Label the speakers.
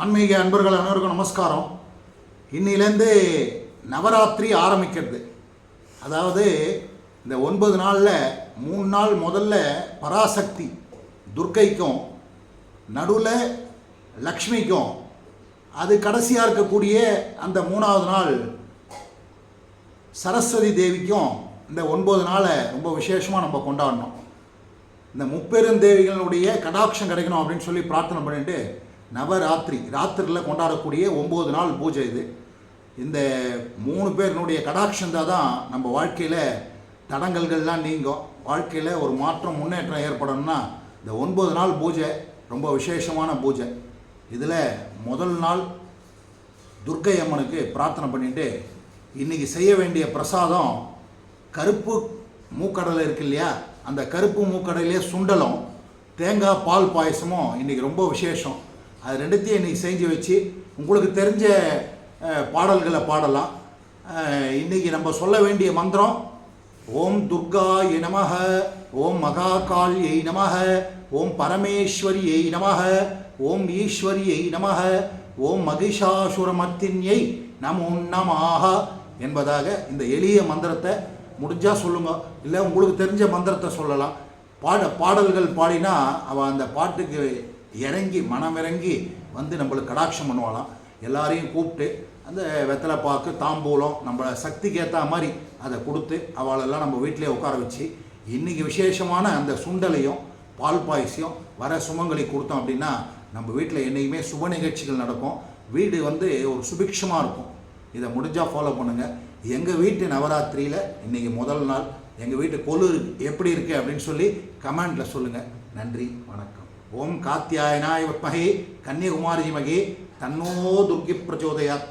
Speaker 1: ஆன்மீக அன்பர்கள் அனைவருக்கும் நமஸ்காரம். இன்னிலேருந்து நவராத்திரி ஆரம்பிக்கிறது. அதாவது இந்த 9 நாளில் 3 நாள் முதல்ல பராசக்தி துர்க்கைக்கும், நடுவில் லக்ஷ்மிக்கும், அது கடைசியாக இருக்கக்கூடிய அந்த 3ஆவது நாள் சரஸ்வதி தேவிக்கும் இந்த 9 நாளை ரொம்ப விசேஷமாக நம்ம கொண்டாடணும். இந்த முப்பெரும் தேவிகளுடைய கடாட்சம் கிடைக்கணும் அப்படின்னு சொல்லி பிரார்த்தனை பண்ணிட்டு ராத்திரியில் கொண்டாடக்கூடிய 9 நாள் பூஜை இது. இந்த 3 பேருனுடைய கடாட்சம் தான் நம்ம வாழ்க்கையில் தடங்கல்கள்லாம் நீங்கும். வாழ்க்கையில் ஒரு மாற்றம் முன்னேற்றம் ஏற்படணும்னா இந்த 9 நாள் பூஜை ரொம்ப விசேஷமான பூஜை. இதில் முதல் நாள் துர்க்கை அம்மனுக்கு பிரார்த்தனை பண்ணிட்டு இன்றைக்கி செய்ய வேண்டிய பிரசாதம் கருப்பு மூக்கடலை இருக்கு இல்லையா, அந்த கருப்பு மூக்கடலையே சுண்டலும் தேங்காய் பால் பாயசமும் இன்றைக்கி ரொம்ப விசேஷம். அது ரெண்டுத்தையும் இன்றைக்கி செஞ்சு வச்சு உங்களுக்கு தெரிஞ்ச பாடல்களை பாடலாம். இன்றைக்கி நம்ம சொல்ல வேண்டிய மந்திரம் ஓம் துர்காயை நமஹ, ஓம் மகாகாளியை நமஹ, ஓம் பரமேஸ்வரியை நமஹ, ஓம் ஈஸ்வரியை நமஹ, ஓம் மகிஷாசுரமர்த்தின்யை நமோ நமாக என்பதாக இந்த எளிய மந்திரத்தை முடிஞ்சால் சொல்லுங்க. இல்லை உங்களுக்கு தெரிஞ்ச மந்திரத்தை சொல்லலாம். பாடல்கள் பாடினா அவள் அந்த பாட்டுக்கு இறங்கி மனமிறங்கி வந்து நம்மளுக்கு கடாட்சம் பண்ணுவாளாம். எல்லாரையும் கூப்பிட்டு அந்த வெத்தலை பாக்கு தாம்பூலம் நம்ம சக்திக்கு ஏற்ற மாதிரி அதை கொடுத்து அவளெல்லாம் நம்ம வீட்டிலே உட்கார வச்சு இன்றைக்கி விசேஷமான அந்த சுண்டலையும் பால் பாயசையும் வர சுமங்கலி கொடுத்தோம் அப்படின்னா நம்ம வீட்டில் என்றைக்குமே சுப நிகழ்ச்சிகள் நடக்கும். வீடு ஒரு சுபிக்ஷமாக இருக்கும். இதை முடிஞ்சால் ஃபாலோ பண்ணுங்கள். எங்கள் வீட்டு நவராத்திரியில் இன்றைக்கி முதல் நாள் எங்கள் வீட்டு கொலு எப்படி இருக்குது அப்படின்னு சொல்லி கமெண்டில் சொல்லுங்கள். நன்றி, வணக்கம். ஓம் காத்யாயனாய வித்மஹே கன்னியகுமாரி தீமஹி தன்னோ துர்க்கி பிரச்சோதயாத்.